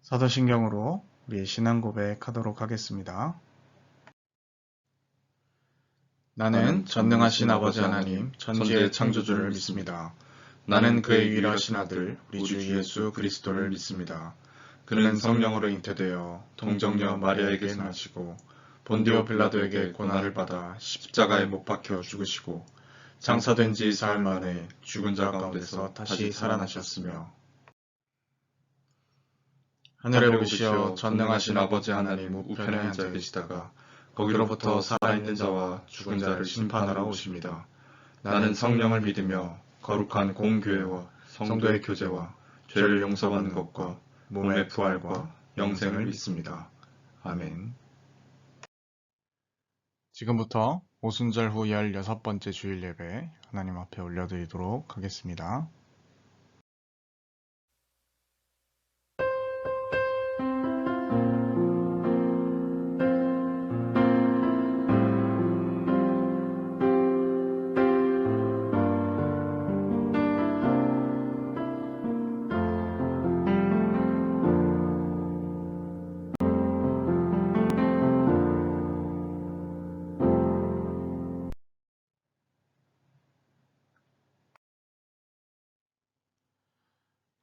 사도신경으로 우리의 신앙 고백하도록 하겠습니다. 나는 전능하신 아버지 하나님, 천지의 창조주를 믿습니다. 나는 그의 유일하신 아들, 우리 주 예수 그리스도를 믿습니다. 그는 성령으로 잉태되어 동정녀 마리아에게 나시고 본디오 빌라도에게 고난을 받아 십자가에 못 박혀 죽으시고 장사된 지 사흘 만에 죽은 자 가운데서 다시 살아나셨으며 하늘에 오르시어 전능하신 아버지 하나님 우편에 앉아 계시다가 거기로부터 살아있는 자와 죽은 자를 심판하러 오십니다. 나는 성령을 믿으며 거룩한 공교회와 성도의 교제와 죄를 용서받는 것과 몸의 부활과 영생을 믿습니다. 아멘. 지금부터 오순절 후 16번째 주일 예배 하나님 앞에 올려드리도록 하겠습니다.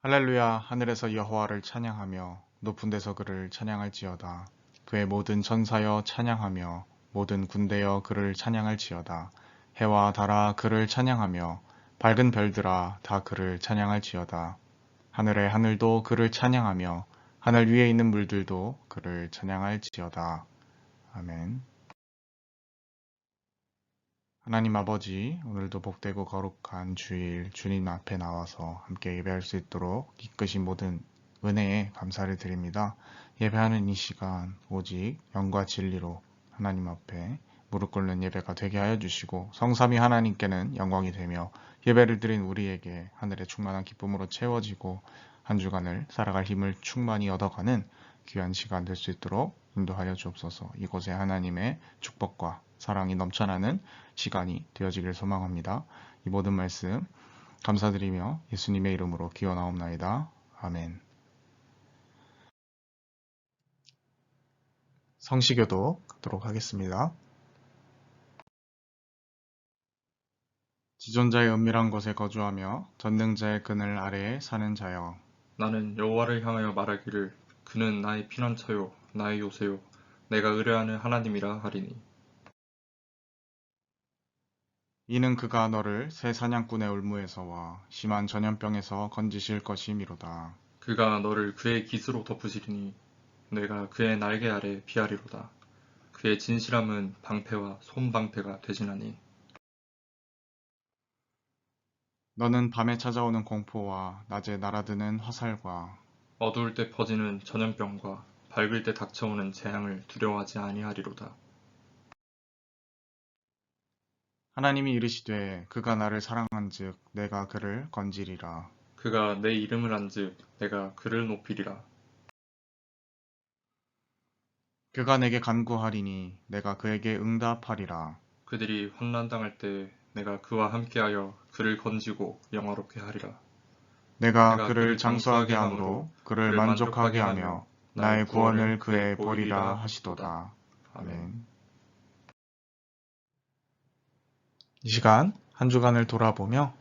할렐루야. 하늘에서 여호와를 찬양하며 높은 데서 그를 찬양할지어다. 그의 모든 천사여 찬양하며 모든 군대여 그를 찬양할지어다. 해와 달아 그를 찬양하며 밝은 별들아 다 그를 찬양할지어다. 하늘의 하늘도 그를 찬양하며 하늘 위에 있는 물들도 그를 찬양할지어다. 아멘. 하나님 아버지, 오늘도 복되고 거룩한 주일 주님 앞에 나와서 함께 예배할 수 있도록 이끄신 모든 은혜에 감사를 드립니다. 예배하는 이 시간 오직 영과 진리로 하나님 앞에 무릎 꿇는 예배가 되게 하여 주시고 성삼위 하나님께는 영광이 되며 예배를 드린 우리에게 하늘의 충만한 기쁨으로 채워지고 한 주간을 살아갈 힘을 충만히 얻어가는 귀한 시간 될 수 있도록 인도하여 주옵소서. 이곳에 하나님의 축복과 사랑이 넘쳐나는 시간이 되어지길 소망합니다. 이 모든 말씀 감사드리며 예수님의 이름으로 기원하옵나이다. 아멘. 성시교도 갖도록 하겠습니다. 지존자의 은밀한 곳에 거주하며 전능자의 그늘 아래에 사는 자여, 나는 여호와를 향하여 말하기를 그는 나의 피난처요 나의 요새요 내가 의뢰하는 하나님이라 하리니. 이는 그가 너를 새 사냥꾼의 올무에서와 심한 전염병에서 건지실 것이미로다. 그가 너를 그의 깃으로 덮으시리니 내가 그의 날개 아래 피하리로다. 그의 진실함은 방패와 손방패가 되지나니. 너는 밤에 찾아오는 공포와 낮에 날아드는 화살과 어두울 때 퍼지는 전염병과 밝을 때 닥쳐오는 재앙을 두려워하지 아니하리로다. 하나님이 이르시되 그가 나를 사랑한즉 내가 그를 건지리라. 그가 내 이름을 안즉 내가 그를 높이리라. 그가 내게 간구하리니 내가 그에게 응답하리라. 그들이 환난당할 때 내가 그와 함께하여 그를 건지고 영화롭게 하리라. 내가 그를 장수하게 함으로 그를 만족하게 하며 나의 구원을 그에 보리라 하시도다. 아멘. 이 시간 한 주간을 돌아보며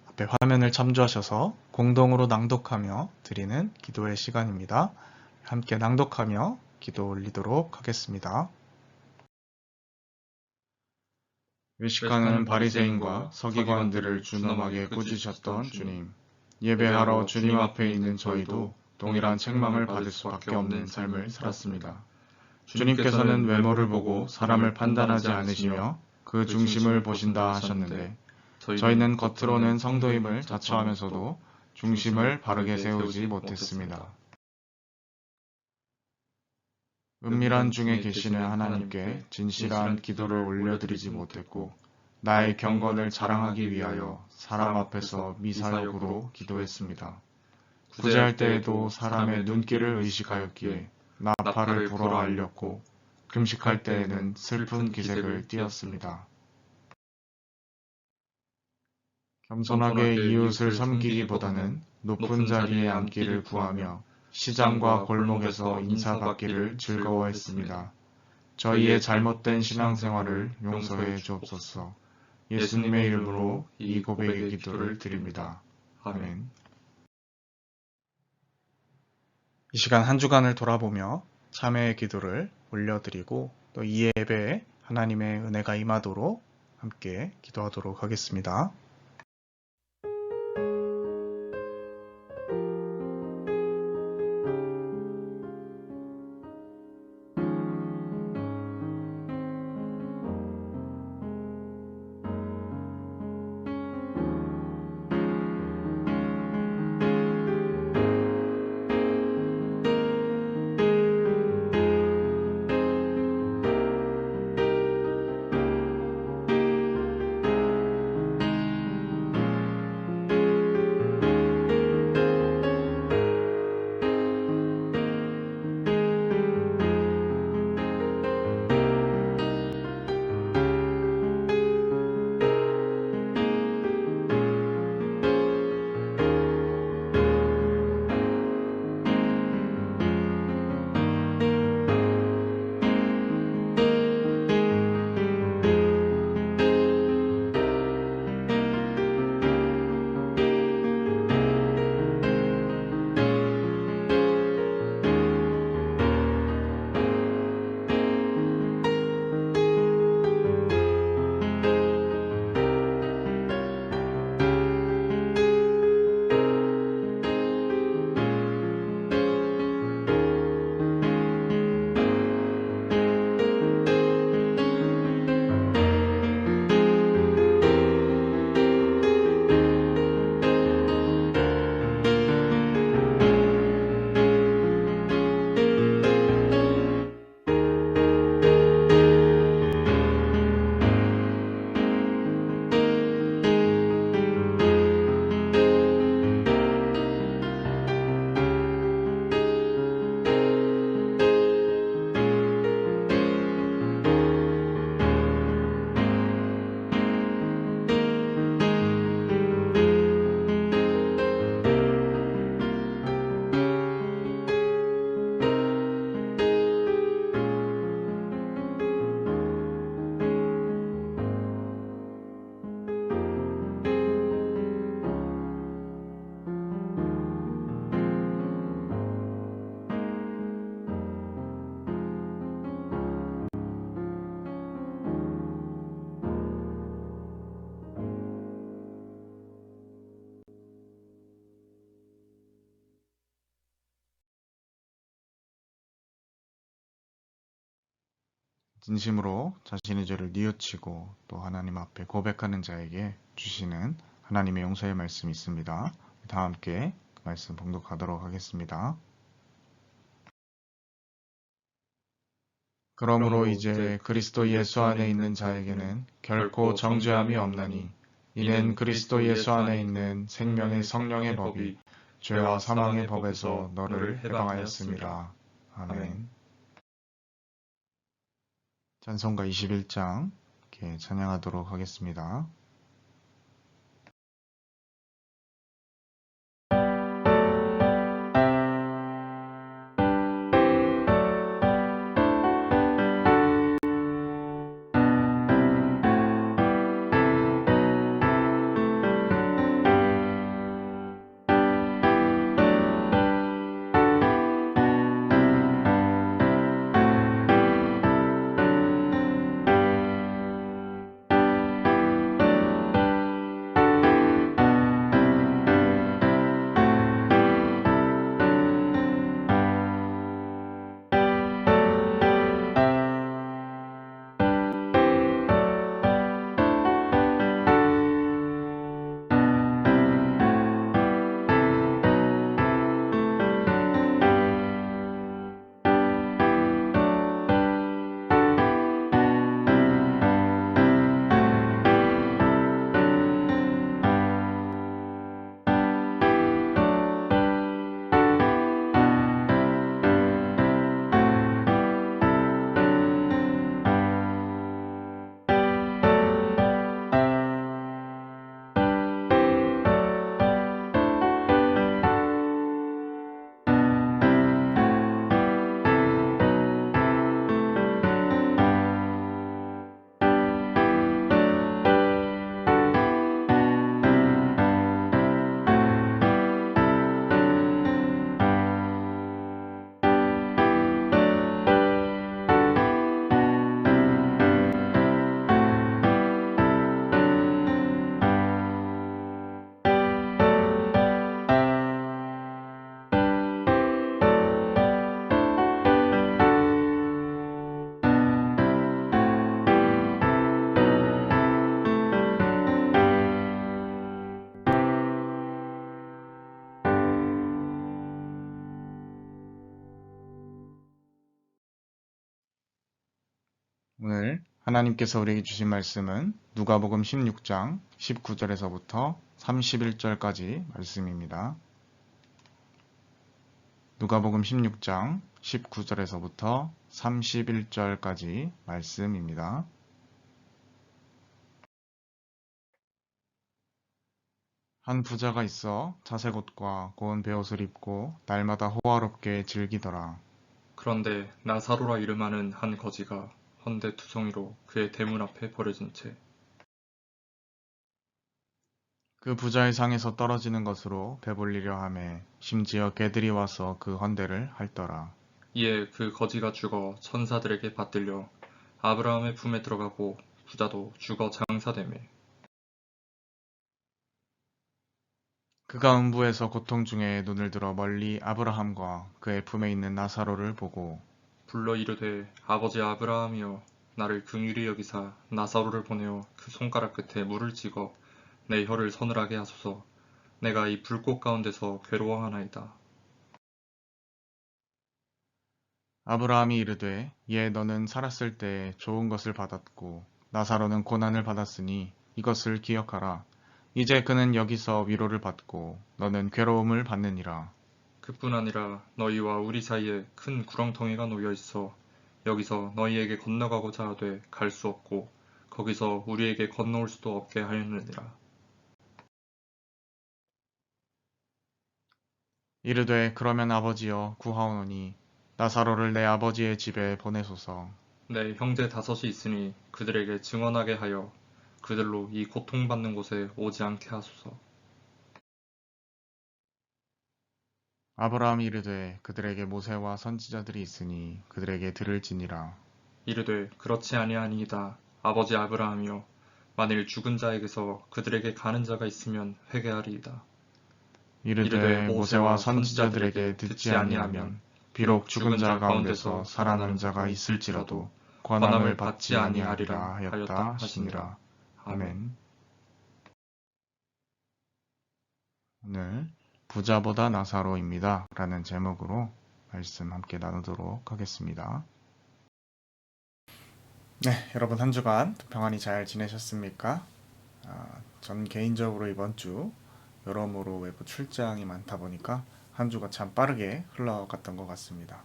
앞에 화면을 참조하셔서 공동으로 낭독하며 드리는 기도의 시간입니다. 함께 낭독하며 기도 올리도록 하겠습니다. 외식하는 바리새인과 서기관들을 준엄하게 꾸짖으셨던 주님, 예배하러 주님 앞에 있는 저희도 동일한 책망을 받을 수밖에 없는 삶을 살았습니다. 주님께서는 외모를 보고 사람을 판단하지 않으시며 그 중심을 보신다 하셨는데 저희는 겉으로는 성도임을 자처하면서도 중심을 바르게 세우지 못했습니다. 은밀한 중에 계시는 하나님께 진실한 기도를 올려드리지 못했고 나의 경건을 자랑하기 위하여 사람 앞에서 미사역으로 기도했습니다. 구제할 때에도 사람의 눈길을 의식하였기에 나팔을 불어 알렸고 금식할 때에는 슬픈 기색을 띄었습니다. 겸손하게 이웃을 섬기기보다는 높은 자리에 앉기를 구하며 시장과 골목에서 인사받기를 즐거워했습니다. 저희의 잘못된 신앙생활을 용서해 주옵소서. 예수님의 이름으로 이 고백의 기도를 드립니다. 아멘. 이 시간 한 주간을 돌아보며 참회의 기도를 올려드리고 또 이 예배에 하나님의 은혜가 임하도록 함께 기도하도록 하겠습니다. 진심으로 자신의 죄를 뉘우치고 또 하나님 앞에 고백하는 자에게 주시는 하나님의 용서의 말씀이 있습니다. 다 함께 그 말씀 봉독하도록 하겠습니다. 그러므로 이제 그리스도 예수 안에 있는 자에게는 결코 정죄함이 없나니 이는 그리스도 예수 안에 있는 생명의 성령의 법이 죄와 사망의 법에서 너를 해방하였습니다. 아멘. 찬송가 21장 이렇게 찬양하도록 하겠습니다. 오늘 하나님께서 우리에게 주신 말씀은 누가복음 16장 19절에서부터 31절까지 말씀입니다. 누가복음 16장 19절에서부터 31절까지 말씀입니다. 한 부자가 있어 자색 옷과 고운 베옷을 입고 날마다 호화롭게 즐기더라. 그런데 나사로라 이름하는 한 거지가 헌데 투성이로 그의 대문 앞에 버려진 채 그 부자의 상에서 떨어지는 것으로 배불리려 하매 심지어 개들이 와서 그 헌대를 핥더라. 이에 그 거지가 죽어 천사들에게 받들려 아브라함의 품에 들어가고 부자도 죽어 장사되매 그가 음부에서 고통 중에 눈을 들어 멀리 아브라함과 그의 품에 있는 나사로를 보고 불러 이르되 아버지 아브라함이여 나를 긍휼히 여기사 나사로를 보내어 그 손가락 끝에 물을 찍어 내 혀를 서늘하게 하소서. 내가 이 불꽃 가운데서 괴로워하나이다. 아브라함이 이르되 예 너는 살았을 때 좋은 것을 받았고 나사로는 고난을 받았으니 이것을 기억하라. 이제 그는 여기서 위로를 받고 너는 괴로움을 받느니라. 그뿐 아니라 너희와 우리 사이에 큰 구렁텅이가 놓여 있어 여기서 너희에게 건너가고자 하되 갈 수 없고 거기서 우리에게 건너올 수도 없게 하였느니라. 이르되 그러면 아버지여 구하오노니 나사로를 내 아버지의 집에 보내소서. 내 형제 다섯이 있으니 그들에게 증언하게 하여 그들로 이 고통받는 곳에 오지 않게 하소서. 아브라함이 이르되 그들에게 모세와 선지자들이 있으니 그들에게 들을지니라. 이르되 그렇지 아니하니이다. 아버지 아브라함이여 만일 죽은 자에게서 그들에게 가는 자가 있으면 회개하리이다. 이르되 이르되 모세와 모세와 선지자들에게 선지자들에게 듣지 듣지 아니하면 아니하면 비록 죽은 자 가운데서 살아나는 자가 있을지라도 권함을 받지 아니하리라 하였다 하시니라. 아멘. 오늘 부자보다 나사로입니다 라는 제목으로 말씀 함께 나누도록 하겠습니다. 네, 여러분 한 주간 평안히 잘 지내셨습니까? 전 개인적으로 이번 주 여러모로 외부 출장이 많다 보니까 한 주가 참 빠르게 흘러갔던 것 같습니다.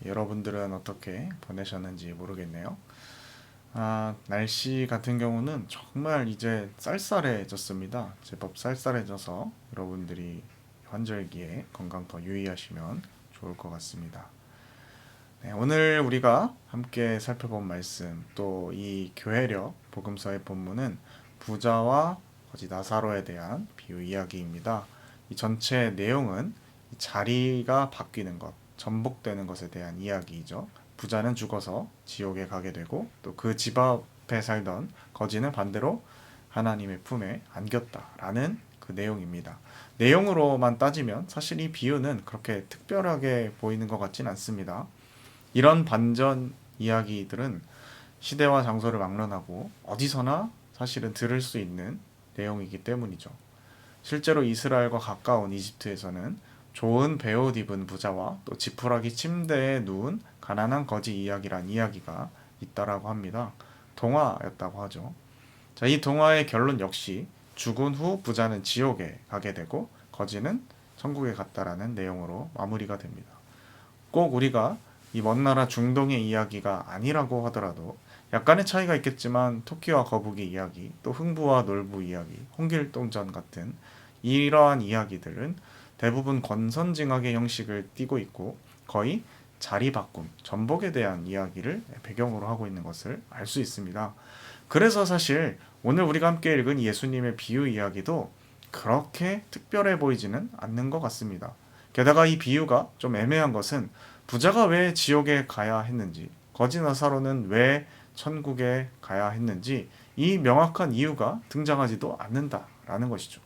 여러분들은 어떻게 보내셨는지 모르겠네요. 날씨 같은 경우는 정말 이제 쌀쌀해졌습니다. 제법 쌀쌀해져서 여러분들이 환절기에 건강 더 유의하시면 좋을 것 같습니다. 네, 오늘 우리가 함께 살펴본 말씀, 또 이 교회력 복음서의 본문은 부자와 거지 나사로에 대한 비유 이야기입니다. 이 전체 내용은 이 자리가 바뀌는 것, 전복되는 것에 대한 이야기이죠. 부자는 죽어서 지옥에 가게 되고 또 그 집 앞에 살던 거지는 반대로 하나님의 품에 안겼다라는 그 내용입니다. 내용으로만 따지면 사실 이 비유는 그렇게 특별하게 보이는 것 같진 않습니다. 이런 반전 이야기들은 시대와 장소를 막론하고 어디서나 사실은 들을 수 있는 내용이기 때문이죠. 실제로 이스라엘과 가까운 이집트에서는 좋은 베옷 입은 부자와 또 지푸라기 침대에 누운 가난한 거지 이야기란 이야기가 있다라고 합니다. 동화였다고 하죠. 자, 이 동화의 결론 역시 죽은 후 부자는 지옥에 가게 되고 거지는 천국에 갔다라는 내용으로 마무리가 됩니다. 꼭 우리가 이 먼 나라 중동의 이야기가 아니라고 하더라도 약간의 차이가 있겠지만 토끼와 거북이 이야기, 또 흥부와 놀부 이야기, 홍길동전 같은 이러한 이야기들은 대부분 권선징악의 형식을 띠고 있고 거의 자리 바꿈, 전복에 대한 이야기를 배경으로 하고 있는 것을 알 수 있습니다. 그래서 사실 오늘 우리가 함께 읽은 예수님의 비유 이야기도 그렇게 특별해 보이지는 않는 것 같습니다. 게다가 이 비유가 좀 애매한 것은 부자가 왜 지옥에 가야 했는지, 거지 나사로는 왜 천국에 가야 했는지 이 명확한 이유가 등장하지도 않는다라는 것이죠.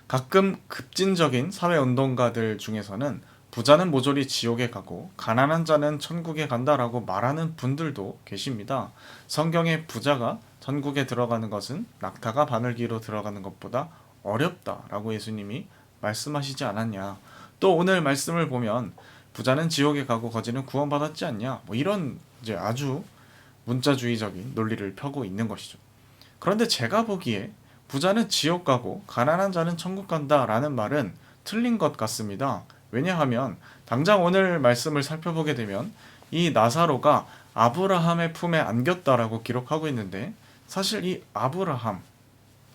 가끔 급진적인 사회운동가들 중에서는 부자는 모조리 지옥에 가고 가난한 자는 천국에 간다라고 말하는 분들도 계십니다. 성경에 부자가 천국에 들어가는 것은 낙타가 바늘기로 들어가는 것보다 어렵다라고 예수님이 말씀하시지 않았냐. 또 오늘 말씀을 보면 부자는 지옥에 가고 거지는 구원받았지 않냐. 뭐 이런 이제 아주 문자주의적인 논리를 펴고 있는 것이죠. 그런데 제가 보기에 부자는 지옥 가고 가난한 자는 천국 간다라는 말은 틀린 것 같습니다. 왜냐하면 당장 오늘 말씀을 살펴보게 되면 이 나사로가 아브라함의 품에 안겼다라고 기록하고 있는데, 사실 이 아브라함,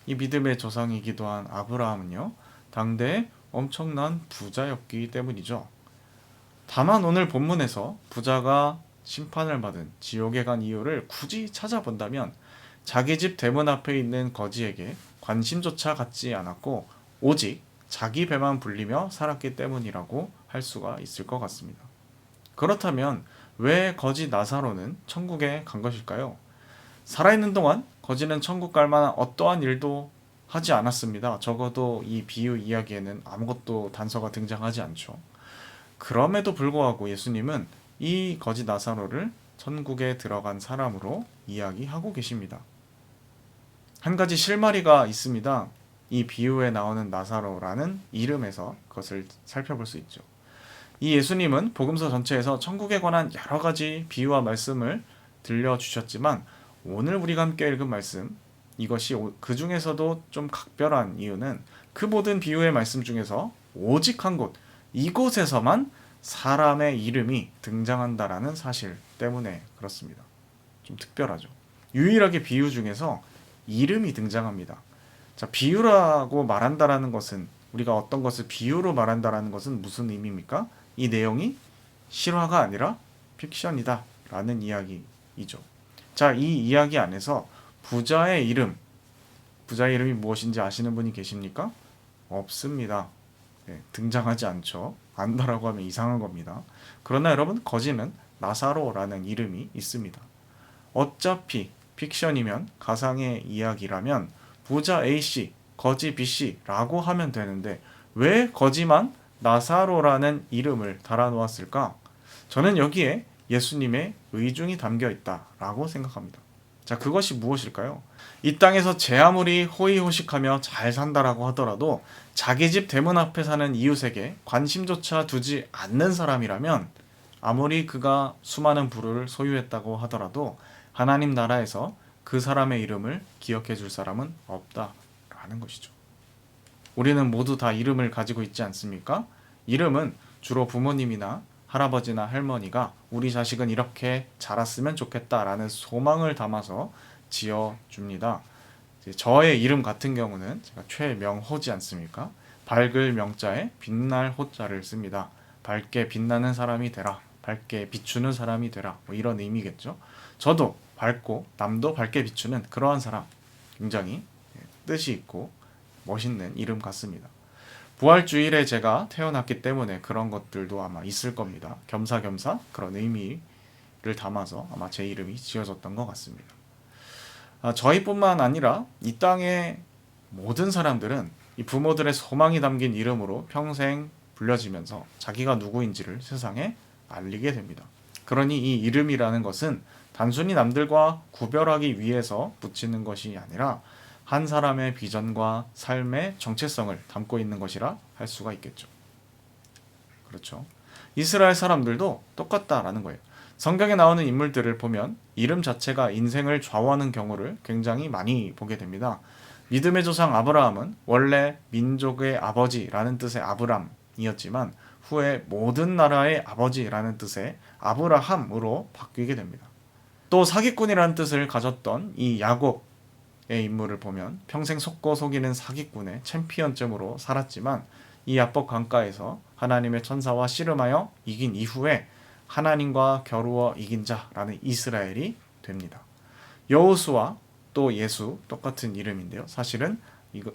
이 믿음의 조상이기도 한 아브라함은요, 당대에 엄청난 부자였기 때문이죠. 다만 오늘 본문에서 부자가 심판을 받은 지옥에 간 이유를 굳이 찾아본다면 자기 집 대문 앞에 있는 거지에게 관심조차 갖지 않았고 오직 자기 배만 불리며 살았기 때문이라고 할 수가 있을 것 같습니다. 그렇다면 왜 거지 나사로는 천국에 간 것일까요? 살아있는 동안 거지는 천국 갈 만한 어떠한 일도 하지 않았습니다. 적어도 이 비유 이야기에는 아무것도 단서가 등장하지 않죠. 그럼에도 불구하고 예수님은 이 거지 나사로를 천국에 들어간 사람으로 이야기하고 계십니다. 한 가지 실마리가 있습니다. 이 비유에 나오는 나사로라는 이름에서 그것을 살펴볼 수 있죠. 이 예수님은 복음서 전체에서 천국에 관한 여러 가지 비유와 말씀을 들려주셨지만 오늘 우리가 함께 읽은 말씀, 이것이 그 중에서도 좀 각별한 이유는 그 모든 비유의 말씀 중에서 오직 한 곳, 이곳에서만 사람의 이름이 등장한다라는 사실 때문에 그렇습니다. 좀 특별하죠. 유일하게 비유 중에서 이름이 등장합니다. 자, 비유라고 말한다라는 것은, 우리가 어떤 것을 비유로 말한다라는 것은 무슨 의미입니까? 이 내용이 실화가 아니라 픽션이다 라는 이야기이죠. 자, 이 이야기 안에서 부자의 이름이 무엇인지 아시는 분이 계십니까? 없습니다. 네, 등장하지 않죠. 안다라고 하면 이상한 겁니다. 그러나 여러분, 거지는 나사로라는 이름이 있습니다. 어차피 픽션이면, 가상의 이야기라면 부자 A씨, 거지 B씨라고 하면 되는데 왜 거지만 나사로라는 이름을 달아놓았을까? 저는 여기에 예수님의 의중이 담겨 있다라고 생각합니다. 자, 그것이 무엇일까요? 이 땅에서 제 아무리 호의호식하며 잘 산다라고 하더라도 자기 집 대문 앞에 사는 이웃에게 관심조차 두지 않는 사람이라면, 아무리 그가 수많은 부를 소유했다고 하더라도 하나님 나라에서 그 사람의 이름을 기억해 줄 사람은 없다라는 것이죠. 우리는 모두 다 이름을 가지고 있지 않습니까? 이름은 주로 부모님이나 할아버지나 할머니가 우리 자식은 이렇게 자랐으면 좋겠다라는 소망을 담아서 지어줍니다. 저의 이름 같은 경우는 제가 최명호지 않습니까? 밝을 명자에 빛날 호자를 씁니다. 밝게 빛나는 사람이 되라, 밝게 비추는 사람이 되라, 뭐 이런 의미겠죠. 저도 밝고 남도 밝게 비추는 그러한 사람, 굉장히 뜻이 있고 멋있는 이름 같습니다. 부활주일에 제가 태어났기 때문에 그런 것들도 아마 있을 겁니다. 겸사겸사 그런 의미를 담아서 아마 제 이름이 지어졌던 것 같습니다. 저희뿐만 아니라 이 땅의 모든 사람들은 이 부모들의 소망이 담긴 이름으로 평생 불려지면서 자기가 누구인지를 세상에 알리게 됩니다. 그러니 이 이름이라는 것은 단순히 남들과 구별하기 위해서 붙이는 것이 아니라 한 사람의 비전과 삶의 정체성을 담고 있는 것이라 할 수가 있겠죠. 그렇죠. 이스라엘 사람들도 똑같다라는 거예요. 성경에 나오는 인물들을 보면 이름 자체가 인생을 좌우하는 경우를 굉장히 많이 보게 됩니다. 믿음의 조상 아브라함은 원래 민족의 아버지라는 뜻의 아브람이었지만 후에 모든 나라의 아버지라는 뜻의 아브라함으로 바뀌게 됩니다. 또 사기꾼이라는 뜻을 가졌던 이 야곱의 인물을 보면 평생 속고 속이는 사기꾼의 챔피언쯤으로 살았지만 이 야복 강가에서 하나님의 천사와 씨름하여 이긴 이후에 하나님과 겨루어 이긴 자라는 이스라엘이 됩니다. 여호수아 또 예수 똑같은 이름인데요. 사실은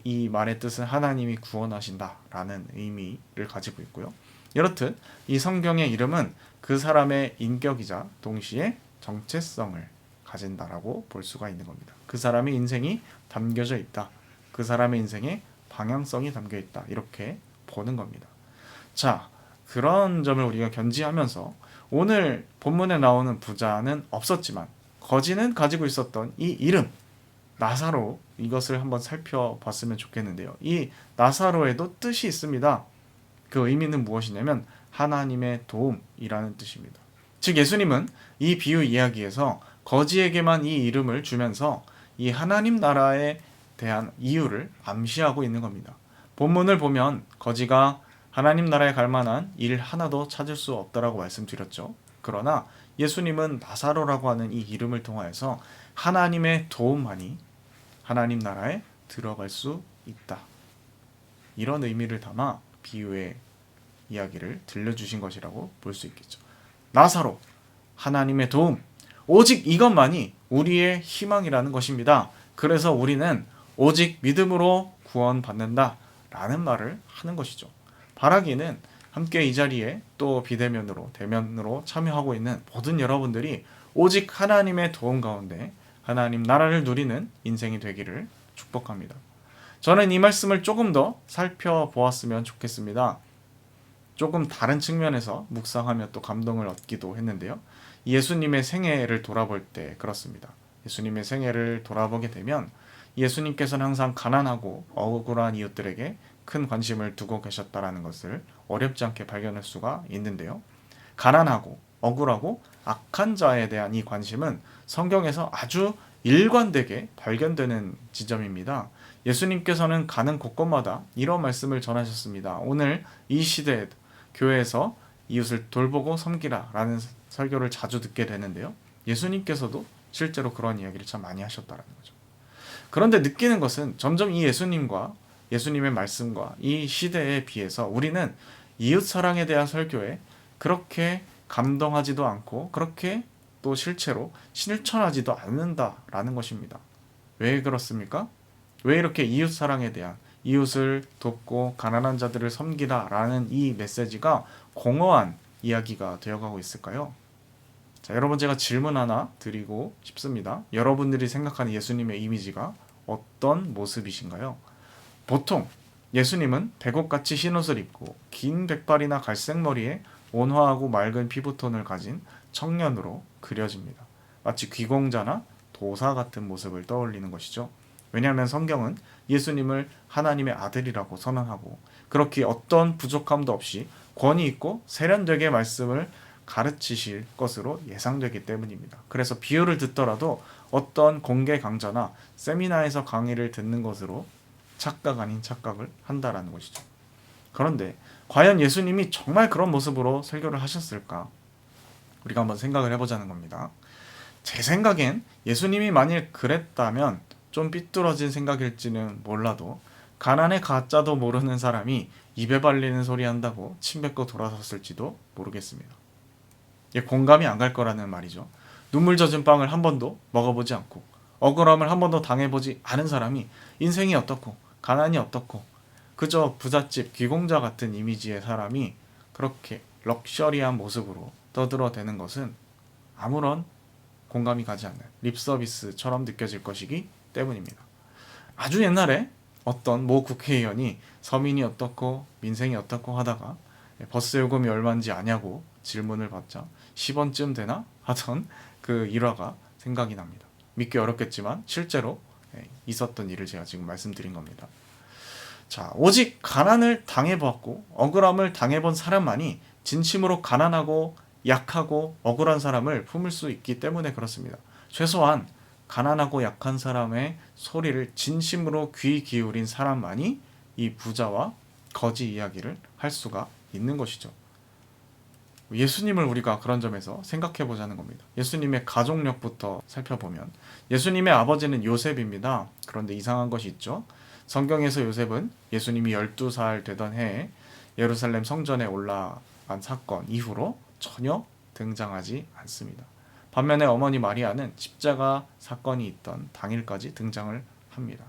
이 말의 뜻은 하나님이 구원하신다라는 의미를 가지고 있고요. 이렇듯 이 성경의 이름은 그 사람의 인격이자 동시에 정체성을 가진다라고 볼 수가 있는 겁니다. 그 사람의 인생이 담겨져 있다. 그 사람의 인생에 방향성이 담겨 있다. 이렇게 보는 겁니다. 자, 그런 점을 우리가 견지하면서 오늘 본문에 나오는 부자는 없었지만 거지는 가지고 있었던 이 이름 나사로, 이것을 한번 살펴봤으면 좋겠는데요. 이 나사로에도 뜻이 있습니다. 그 의미는 무엇이냐면 하나님의 도움이라는 뜻입니다. 즉 예수님은 이 비유 이야기에서 거지에게만 이 이름을 주면서 이 하나님 나라에 대한 이유를 암시하고 있는 겁니다. 본문을 보면 거지가 하나님 나라에 갈 만한 일 하나도 찾을 수 없다라고 말씀드렸죠. 그러나 예수님은 나사로라고 하는 이 이름을 통하여서 하나님의 도움만이 하나님 나라에 들어갈 수 있다. 이런 의미를 담아 비유의 이야기를 들려주신 것이라고 볼 수 있겠죠. 나사로, 하나님의 도움, 오직 이것만이 우리의 희망이라는 것입니다. 그래서 우리는 오직 믿음으로 구원받는다 라는 말을 하는 것이죠. 바라기는 함께 이 자리에 또 비대면으로 대면으로 참여하고 있는 모든 여러분들이 오직 하나님의 도움 가운데 하나님 나라를 누리는 인생이 되기를 축복합니다. 저는 이 말씀을 조금 더 살펴보았으면 좋겠습니다. 조금 다른 측면에서 묵상하며 또 감동을 얻기도 했는데요. 예수님의 생애를 돌아볼 때 그렇습니다. 예수님의 생애를 돌아보게 되면 예수님께서는 항상 가난하고 억울한 이웃들에게 큰 관심을 두고 계셨다는 것을 어렵지 않게 발견할 수가 있는데요. 가난하고 억울하고 악한 자에 대한 이 관심은 성경에서 아주 일관되게 발견되는 지점입니다. 예수님께서는 가는 곳곳마다 이런 말씀을 전하셨습니다. 오늘 이 시대에 교회에서 이웃을 돌보고 섬기라 라는 설교를 자주 듣게 되는데요. 예수님께서도 실제로 그런 이야기를 참 많이 하셨다는 거죠. 그런데 느끼는 것은 점점 이 예수님과 예수님의 말씀과 이 시대에 비해서 우리는 이웃 사랑에 대한 설교에 그렇게 감동하지도 않고 그렇게 또 실제로 실천하지도 않는다라는 것입니다. 왜 그렇습니까? 왜 이렇게 이웃 사랑에 대한 이웃을 돕고 가난한 자들을 섬기라라는 이 메시지가 공허한 이야기가 되어가고 있을까요? 자, 여러분 제가 질문 하나 드리고 싶습니다. 여러분들이 생각하는 예수님의 이미지가 어떤 모습이신가요? 보통 예수님은 백옥같이 흰옷을 입고 긴 백발이나 갈색 머리에 온화하고 맑은 피부톤을 가진 청년으로 그려집니다. 마치 귀공자나 도사 같은 모습을 떠올리는 것이죠. 왜냐하면 성경은 예수님을 하나님의 아들이라고 선언하고 그렇게 어떤 부족함도 없이 권위 있고 세련되게 말씀을 가르치실 것으로 예상되기 때문입니다. 그래서 비유를 듣더라도 어떤 공개 강좌나 세미나에서 강의를 듣는 것으로 착각 아닌 착각을 한다라는 것이죠. 그런데 과연 예수님이 정말 그런 모습으로 설교를 하셨을까? 우리가 한번 생각을 해보자는 겁니다. 제 생각엔 예수님이 만일 그랬다면 좀 삐뚤어진 생각일지는 몰라도 가난의 가짜도 모르는 사람이 입에 발리는 소리 한다고 침 뱉고 돌아섰을지도 모르겠습니다. 공감이 안 갈 거라는 말이죠. 눈물 젖은 빵을 한 번도 먹어보지 않고 억울함을 한 번도 당해보지 않은 사람이 인생이 어떻고 가난이 어떻고 그저 부잣집 귀공자 같은 이미지의 사람이 그렇게 럭셔리한 모습으로 떠들어대는 것은 아무런 공감이 가지 않는 립서비스처럼 느껴질 것이기 때문입니다. 아주 옛날에 어떤 모 국회의원이 서민이 어떻고 민생이 어떻고 하다가 버스 요금이 얼마인지 아냐고 질문을 받자 10원쯤 되나? 하던 그 일화가 생각이 납니다. 믿기 어렵겠지만 실제로 있었던 일을 제가 지금 말씀드린 겁니다. 자, 오직 가난을 당해보았고 억울함을 당해본 사람만이 진심으로 가난하고 약하고 억울한 사람을 품을 수 있기 때문에 그렇습니다. 최소한 가난하고 약한 사람의 소리를 진심으로 귀 기울인 사람만이 이 부자와 거지 이야기를 할 수가 있는 것이죠. 예수님을 우리가 그런 점에서 생각해 보자는 겁니다. 예수님의 가족력부터 살펴보면 예수님의 아버지는 요셉입니다. 그런데 이상한 것이 있죠. 성경에서 요셉은 예수님이 12살 되던 해에 예루살렘 성전에 올라간 사건 이후로 전혀 등장하지 않습니다. 반면에 어머니 마리아는 십자가 사건이 있던 당일까지 등장을 합니다.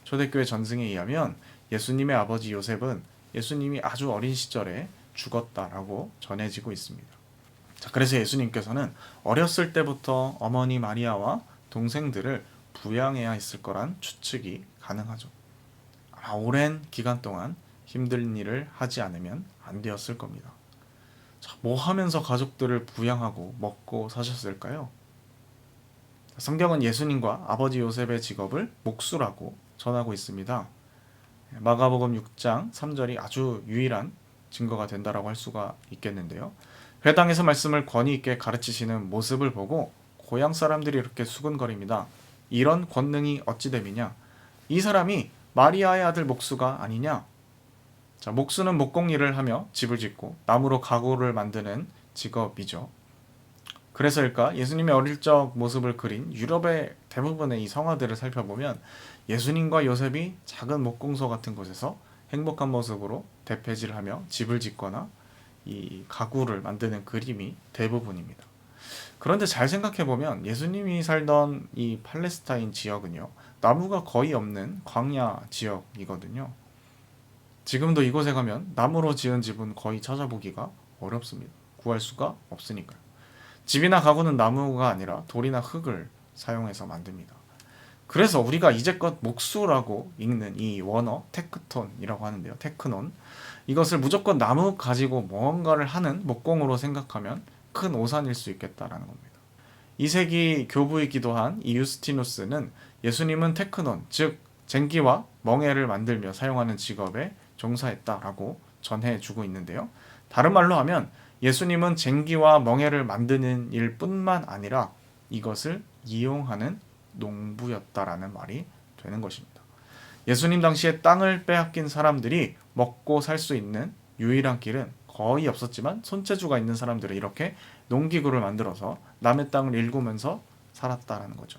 초대교회 전승에 의하면 예수님의 아버지 요셉은 예수님이 아주 어린 시절에 죽었다라고 전해지고 있습니다. 자, 그래서 예수님께서는 어렸을 때부터 어머니 마리아와 동생들을 부양해야 했을 거란 추측이 가능하죠. 아마 오랜 기간 동안 힘든 일을 하지 않으면 안 되었을 겁니다. 자, 뭐 하면서 가족들을 부양하고 먹고 사셨을까요? 성경은 예수님과 아버지 요셉의 직업을 목수라고 전하고 있습니다. 마가복음 6장 3절이 아주 유일한 증거가 된다라고 할 수가 있겠는데요. 회당에서 말씀을 권위 있게 가르치시는 모습을 보고 고향 사람들이 이렇게 수군거립니다. 이런 권능이 어찌 됨이냐? 이 사람이 마리아의 아들 목수가 아니냐? 자, 목수는 목공일을 하며 집을 짓고 나무로 가구를 만드는 직업이죠. 그래서일까? 예수님의 어릴 적 모습을 그린 유럽의 대부분의 이 성화들을 살펴보면 예수님과 요셉이 작은 목공소 같은 곳에서 행복한 모습으로 대패질을 하며 집을 짓거나 이 가구를 만드는 그림이 대부분입니다. 그런데 잘 생각해보면 예수님이 살던 이 팔레스타인 지역은요, 나무가 거의 없는 광야 지역이거든요. 지금도 이곳에 가면 나무로 지은 집은 거의 찾아보기가 어렵습니다. 구할 수가 없으니까요. 집이나 가구는 나무가 아니라 돌이나 흙을 사용해서 만듭니다. 그래서 우리가 이제껏 목수라고 읽는 이 원어 테크톤이라고 하는데요. 테크논. 이것을 무조건 나무 가지고 뭔가를 하는 목공으로 생각하면 큰 오산일 수 있겠다라는 겁니다. 2세기 교부이기도 한 이 유스티누스는 예수님은 테크논, 즉 쟁기와 멍에를 만들며 사용하는 직업에 종사했다라고 전해주고 있는데요. 다른 말로 하면 예수님은 쟁기와 멍에를 만드는 일뿐만 아니라 이것을 이용하는 농부였다라는 말이 되는 것입니다. 예수님 당시에 땅을 빼앗긴 사람들이 먹고 살 수 있는 유일한 길은 거의 없었지만 손재주가 있는 사람들은 이렇게 농기구를 만들어서 남의 땅을 일구면서 살았다라는 거죠.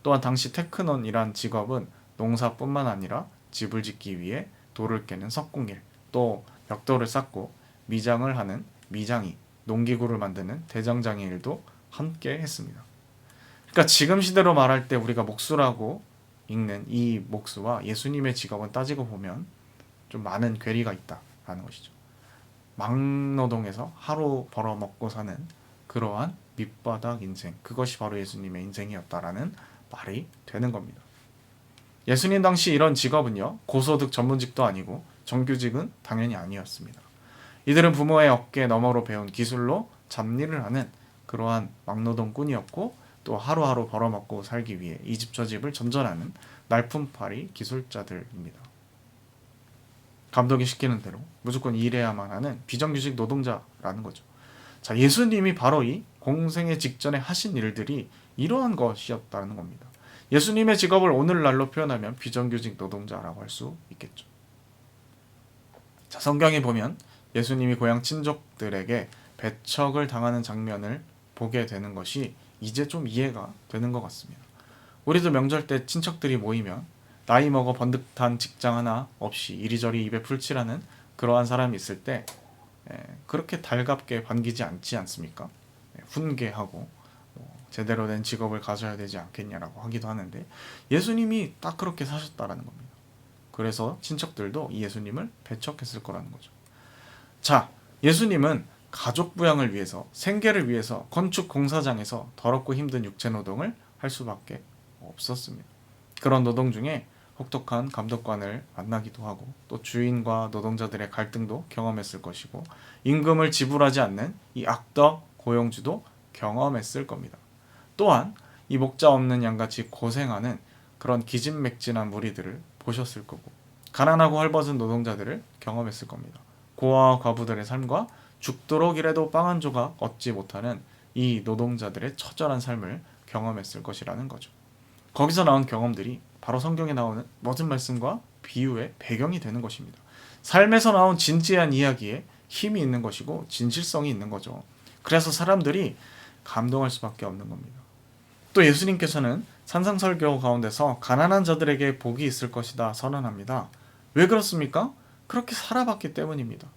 또한 당시 테크논이란 직업은 농사뿐만 아니라 집을 짓기 위해 돌을 깨는 석궁일, 또 벽돌을 쌓고 미장을 하는 미장이, 농기구를 만드는 대장장의 일도 함께 했습니다. 그러니까 지금 시대로 말할 때 우리가 목수라고 읽는 이 목수와 예수님의 직업은 따지고 보면 좀 많은 괴리가 있다라는 것이죠. 막노동에서 하루 벌어먹고 사는 그러한 밑바닥 인생, 그것이 바로 예수님의 인생이었다라는 말이 되는 겁니다. 예수님 당시 이런 직업은요, 고소득 전문직도 아니고 정규직은 당연히 아니었습니다. 이들은 부모의 어깨 너머로 배운 기술로 잡일을 하는 그러한 막노동꾼이었고, 또 하루하루 벌어먹고 살기 위해 이 집 저 집을 전전하는 날품팔이 기술자들입니다. 감독이 시키는 대로 무조건 일해야만 하는 비정규직 노동자라는 거죠. 자, 예수님이 바로 이 공생의 직전에 하신 일들이 이러한 것이었다는 겁니다. 예수님의 직업을 오늘날로 표현하면 비정규직 노동자라고 할 수 있겠죠. 자, 성경에 보면 예수님이 고향 친족들에게 배척을 당하는 장면을 보게 되는 것이 이제 좀 이해가 되는 것 같습니다. 우리도 명절 때 친척들이 모이면 나이 먹어 번듯한 직장 하나 없이 이리저리 입에 풀칠하는 그러한 사람이 있을 때 그렇게 달갑게 반기지 않지 않습니까? 훈계하고 제대로 된 직업을 가져야 되지 않겠냐라고 하기도 하는데 예수님이 딱 그렇게 사셨다라는 겁니다. 그래서 친척들도 이 예수님을 배척했을 거라는 거죠. 자, 예수님은 가족 부양을 위해서, 생계를 위해서 건축 공사장에서 더럽고 힘든 육체노동을 할 수밖에 없었습니다. 그런 노동 중에 혹독한 감독관을 만나기도 하고 또 주인과 노동자들의 갈등도 경험했을 것이고 임금을 지불하지 않는 이 악덕 고용주도 경험했을 겁니다. 또한 이 목자 없는 양같이 고생하는 그런 기진맥진한 무리들을 보셨을 거고 가난하고 헐벗은 노동자들을 경험했을 겁니다. 고아와 과부들의 삶과 죽도록 일해도 빵 한 조각 얻지 못하는 이 노동자들의 처절한 삶을 경험했을 것이라는 거죠. 거기서 나온 경험들이 바로 성경에 나오는 모든 말씀과 비유의 배경이 되는 것입니다. 삶에서 나온 진지한 이야기에 힘이 있는 것이고 진실성이 있는 거죠. 그래서 사람들이 감동할 수밖에 없는 겁니다. 또 예수님께서는 산상설교 가운데서 가난한 자들에게 복이 있을 것이다 선언합니다. 왜 그렇습니까? 그렇게 살아봤기 때문입니다.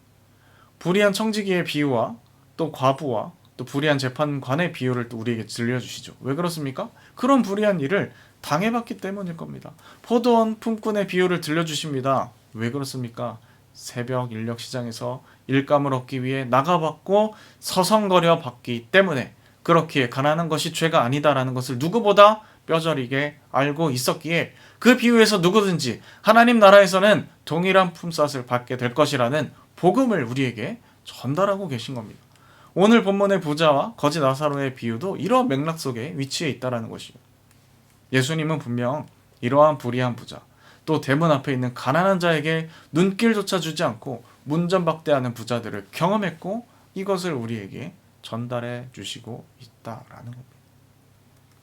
불의한 청지기의 비유와 또 과부와 또 불의한 재판관의 비유를 또 우리에게 들려주시죠. 왜 그렇습니까? 그런 불의한 일을 당해봤기 때문일 겁니다. 포도원 품꾼의 비유를 들려주십니다. 왜 그렇습니까? 새벽 인력 시장에서 일감을 얻기 위해 나가봤고 서성거려 봤기 때문에 그렇기에 가난한 것이 죄가 아니다라는 것을 누구보다 뼈저리게 알고 있었기에 그 비유에서 누구든지 하나님 나라에서는 동일한 품삯을 받게 될 것이라는 복음을 우리에게 전달하고 계신 겁니다. 오늘 본문의 부자와 거지 나사로의 비유도 이러한 맥락 속에 위치해 있다는 것이요. 예수님은 분명 이러한 불의한 부자, 또 대문 앞에 있는 가난한 자에게 눈길조차 주지 않고 문전박대하는 부자들을 경험했고 이것을 우리에게 전달해 주시고 있다라는 겁니다.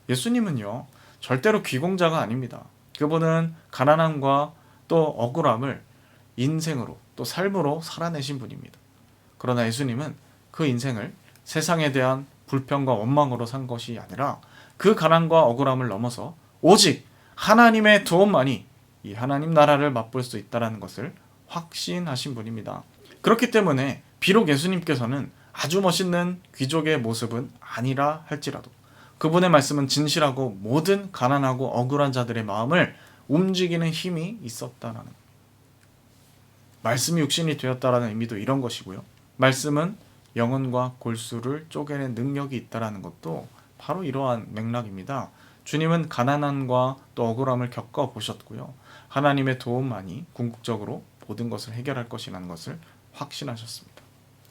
예수님은요, 절대로 귀공자가 아닙니다. 그분은 가난함과 또 억울함을 인생으로 또 삶으로 살아내신 분입니다. 그러나 예수님은 그 인생을 세상에 대한 불평과 원망으로 산 것이 아니라 그 가난과 억울함을 넘어서 오직 하나님의 도움만이 이 하나님 나라를 맛볼 수 있다는 것을 확신하신 분입니다. 그렇기 때문에 비록 예수님께서는 아주 멋있는 귀족의 모습은 아니라 할지라도 그분의 말씀은 진실하고 모든 가난하고 억울한 자들의 마음을 움직이는 힘이 있었다라는 것. 말씀이 육신이 되었다라는 의미도 이런 것이고요. 말씀은 영혼과 골수를 쪼개는 능력이 있다라는 것도 바로 이러한 맥락입니다. 주님은 가난함과 또 억울함을 겪어보셨고요. 하나님의 도움만이 궁극적으로 모든 것을 해결할 것이라는 것을 확신하셨습니다.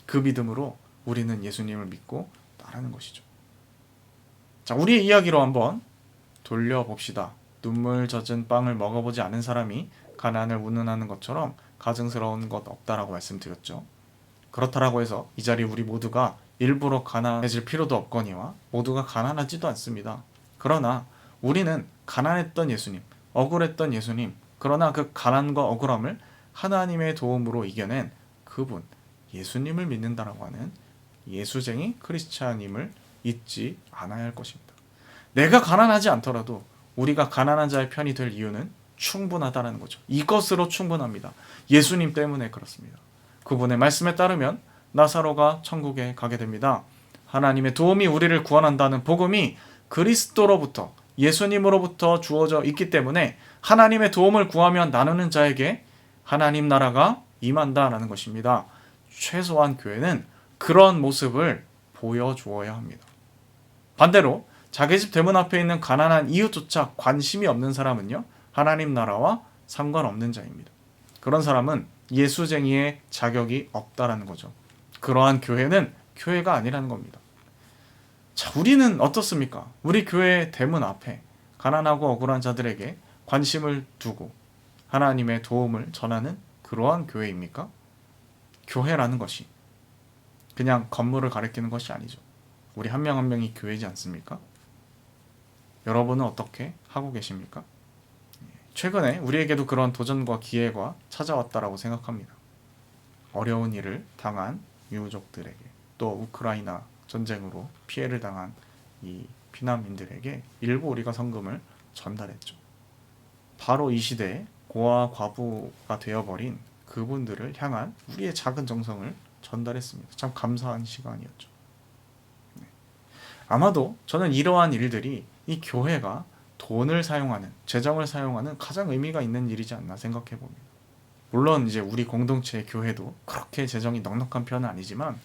그 믿음으로 우리는 예수님을 믿고 따르는 것이죠. 자, 우리의 이야기로 한번 돌려봅시다. 눈물 젖은 빵을 먹어보지 않은 사람이 가난을 운운하는 것처럼 가증스러운 것 없다라고 말씀드렸죠. 그렇다라고 해서 이 자리에 우리 모두가 일부러 가난해질 필요도 없거니와 모두가 가난하지도 않습니다. 그러나 우리는 가난했던 예수님, 억울했던 예수님, 그러나 그 가난과 억울함을 하나님의 도움으로 이겨낸 그분, 예수님을 믿는다라고 하는 예수쟁이 크리스찬임을 잊지 않아야 할 것입니다. 내가 가난하지 않더라도 우리가 가난한 자의 편이 될 이유는 충분하다는 거죠. 이것으로 충분합니다. 예수님 때문에 그렇습니다. 그분의 말씀에 따르면 나사로가 천국에 가게 됩니다. 하나님의 도움이 우리를 구원한다는 복음이 그리스도로부터 예수님으로부터 주어져 있기 때문에 하나님의 도움을 구하며 나누는 자에게 하나님 나라가 임한다라는 것입니다. 최소한 교회는 그런 모습을 보여주어야 합니다. 반대로 자기 집 대문 앞에 있는 가난한 이웃조차 관심이 없는 사람은요, 하나님 나라와 상관없는 자입니다. 그런 사람은 예수쟁이의 자격이 없다라는 거죠. 그러한 교회는 교회가 아니라는 겁니다. 자, 우리는 어떻습니까? 우리 교회 대문 앞에 가난하고 억울한 자들에게 관심을 두고 하나님의 도움을 전하는 그러한 교회입니까? 교회라는 것이 그냥 건물을 가리키는 것이 아니죠. 우리 한 명 한 명이 교회지 않습니까? 여러분은 어떻게 하고 계십니까? 최근에 우리에게도 그런 도전과 기회가 찾아왔다라고 생각합니다. 어려운 일을 당한 유족들에게, 또 우크라이나 전쟁으로 피해를 당한 이 피난민들에게 일부 우리가 성금을 전달했죠. 바로 이 시대에 고아 과부가 되어버린 그분들을 향한 우리의 작은 정성을 전달했습니다. 참 감사한 시간이었죠. 아마도 저는 이러한 일들이 이 교회가 돈을 사용하는, 재정을 사용하는 가장 의미가 있는 일이지 않나 생각해 봅니다. 물론 이제 우리 공동체의 교회도 그렇게 재정이 넉넉한 편은 아니지만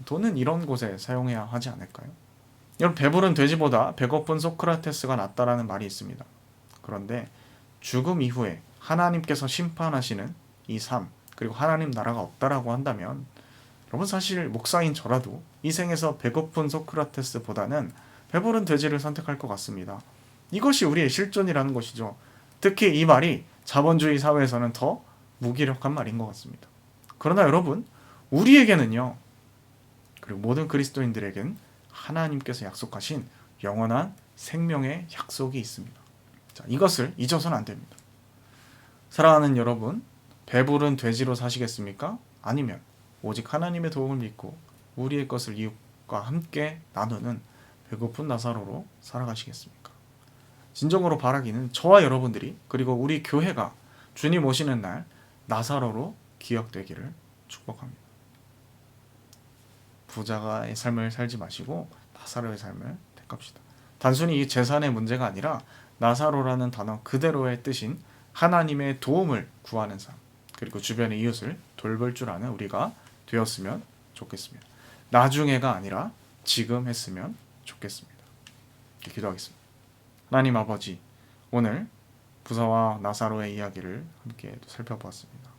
돈은 이런 곳에 사용해야 하지 않을까요? 여러분, 배부른 돼지보다 배고픈 소크라테스가 낫다라는 말이 있습니다. 그런데 죽음 이후에 하나님께서 심판하시는 이 삶, 그리고 하나님 나라가 없다라고 한다면 여러분, 사실 목사인 저라도 이 생에서 배고픈 소크라테스보다는 배부른 돼지를 선택할 것 같습니다. 이것이 우리의 실존이라는 것이죠. 특히 이 말이 자본주의 사회에서는 더 무기력한 말인 것 같습니다. 그러나 여러분, 우리에게는요, 그리고 모든 그리스도인들에겐 하나님께서 약속하신 영원한 생명의 약속이 있습니다. 자, 이것을 잊어서는 안 됩니다. 사랑하는 여러분, 배부른 돼지로 사시겠습니까? 아니면 오직 하나님의 도움을 믿고 우리의 것을 이웃과 함께 나누는 배고픈 나사로로 살아가시겠습니까? 진정으로 바라기는 저와 여러분들이, 그리고 우리 교회가 주님 오시는 날 나사로로 기억되기를 축복합니다. 부자가의 삶을 살지 마시고 나사로의 삶을 택합시다. 단순히 이 재산의 문제가 아니라 나사로라는 단어 그대로의 뜻인 하나님의 도움을 구하는 삶, 그리고 주변의 이웃을 돌볼 줄 아는 우리가 되었으면 좋겠습니다. 나중에가 아니라 지금 했으면 좋겠습니다. 기도하겠습니다. 하나님 아버지, 오늘 부자와 나사로의 이야기를 함께 살펴보았습니다.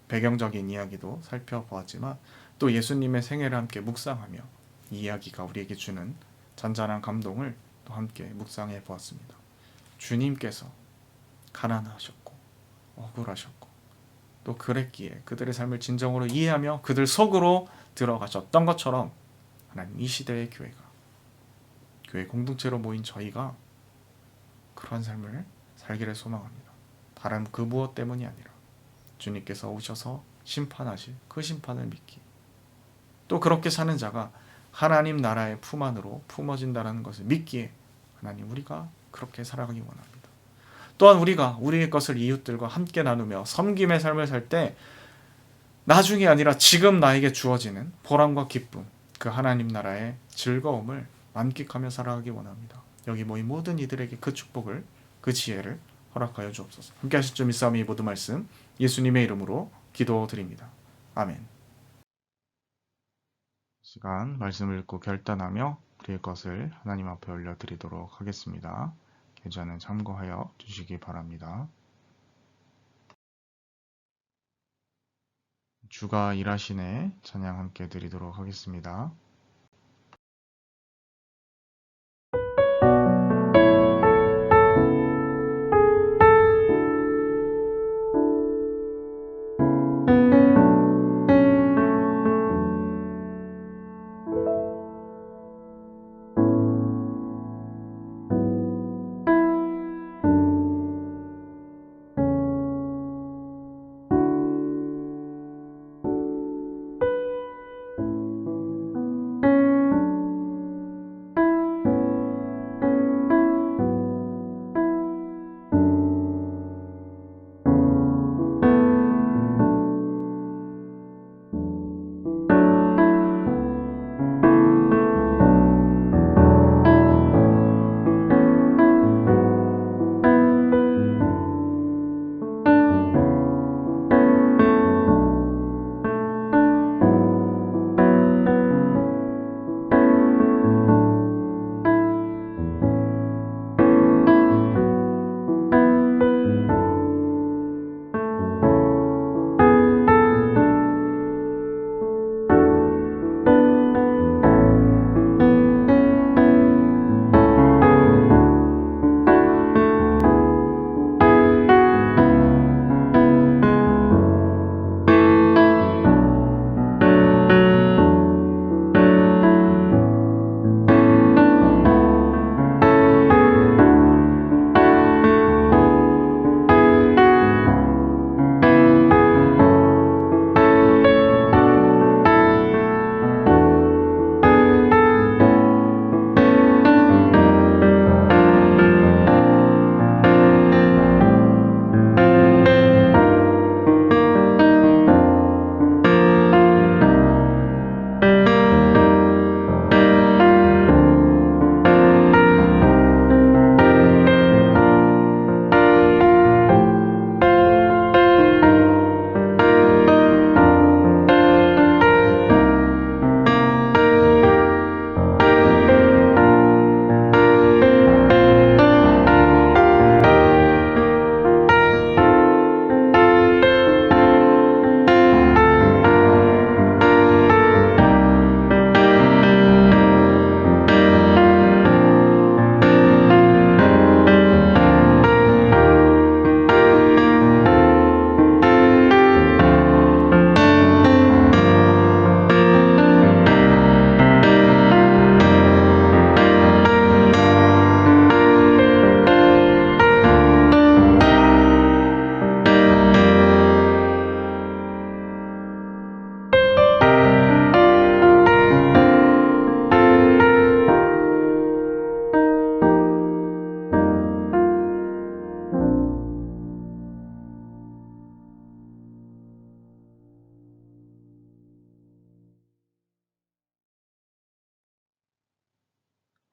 배경적인 이야기도 살펴보았지만 또 예수님의 생애를 함께 묵상하며 이 이야기가 우리에게 주는 잔잔한 감동을 또 함께 묵상해 보았습니다. 주님께서 가난하셨고 억울하셨고 또 그랬기에 그들의 삶을 진정으로 이해하며 그들 속으로 들어가셨던 것처럼 하나님, 이 시대의 교회 공동체로 모인 저희가 그러한 삶을 살기를 소망합니다. 다른 그 무엇 때문이 아니라 주님께서 오셔서 심판하실 그 심판을 믿기, 또 그렇게 사는 자가 하나님 나라의 품 안으로 품어진다는 것을 믿기에 하나님 우리가 그렇게 살아가기 원합니다. 또한 우리가 우리의 것을 이웃들과 함께 나누며 섬김의 삶을 살 때 나중이 아니라 지금 나에게 주어지는 보람과 기쁨, 그 하나님 나라의 즐거움을 만끽하며 살아가기 원합니다. 여기 모인 모든 이들에게 그 축복을, 그 지혜를 허락하여 주옵소서. 함께 하실 줄 믿사오니 이 모든 말씀 예수님의 이름으로 기도드립니다. 아멘. 시간 말씀을 읽고 결단하며 우리의 것을 하나님 앞에 올려드리도록 하겠습니다. 계좌는 참고하여 주시기 바랍니다. 주가 일하시네 찬양 함께 드리도록 하겠습니다.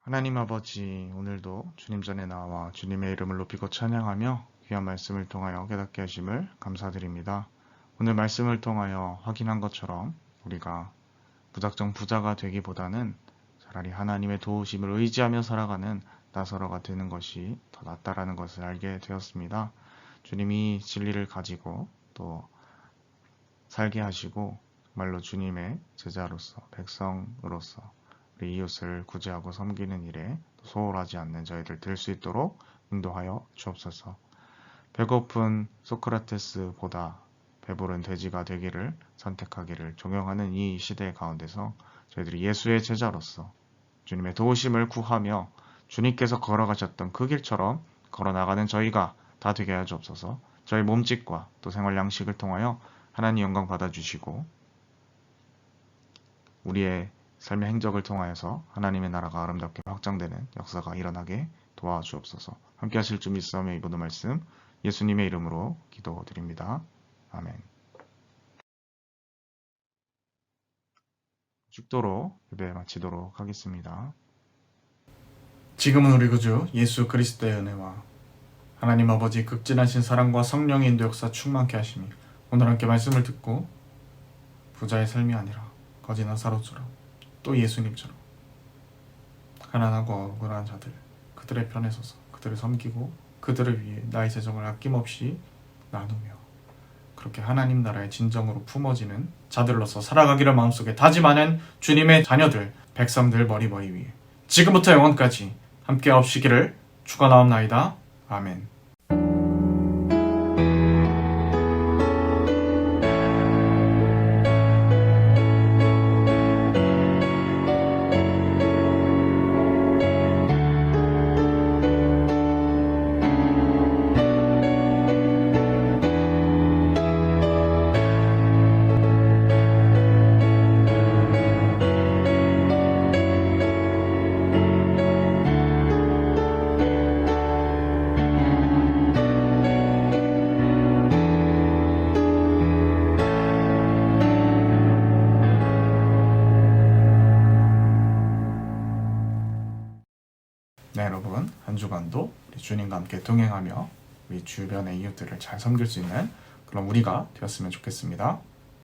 하나님 아버지, 오늘도 주님 전에 나와 주님의 이름을 높이고 찬양하며 귀한 말씀을 통하여 깨닫게 하심을 감사드립니다. 오늘 말씀을 통하여 확인한 것처럼 우리가 무작정 부자가 되기보다는 차라리 하나님의 도우심을 의지하며 살아가는 나사로가 되는 것이 더 낫다라는 것을 알게 되었습니다. 주님이 진리를 가지고 또 살게 하시고 정말로 주님의 제자로서 백성으로서 우리 이웃을 구제하고 섬기는 일에 소홀하지 않는 저희들 될 수 있도록 인도하여 주옵소서. 배고픈 소크라테스보다 배부른 돼지가 되기를 선택하기를 종용하는 이 시대 가운데서 저희들이 예수의 제자로서 주님의 도우심을 구하며 주님께서 걸어가셨던 그 길처럼 걸어나가는 저희가 다 되게 하여 주옵소서. 저희 몸짓과 또 생활 양식을 통하여 하나님 영광 받아주시고 우리의 삶의 행적을 통하여서 하나님의 나라가 아름답게 확장되는 역사가 일어나게 도와주옵소서. 함께 하실 주 믿사오며 이 모든 말씀 예수님의 이름으로 기도드립니다. 아멘. 축도로 예배 마치도록 하겠습니다. 지금은 우리 구주 예수 그리스도의 은혜와 하나님 아버지 극진하신 사랑과 성령의 인도 역사 충만케 하심이 오늘 함께 말씀을 듣고 부자의 삶이 아니라 거지 나사로처럼 또 예수님처럼 가난하고 억울한 자들 그들의 편에 서서 그들을 섬기고 그들을 위해 나의 재정을 아낌없이 나누며 그렇게 하나님 나라의 진정으로 품어지는 자들로서 살아가기를 마음속에 다짐하는 주님의 자녀들 백성들 머리 위에 지금부터 영원까지 함께 하옵시기를 축원하옵나이다. 아멘. 네, 여러분 한 주간도 우리 주님과 함께 동행하며 우리 주변의 이웃들을 잘 섬길 수 있는 그런 우리가 되었으면 좋겠습니다.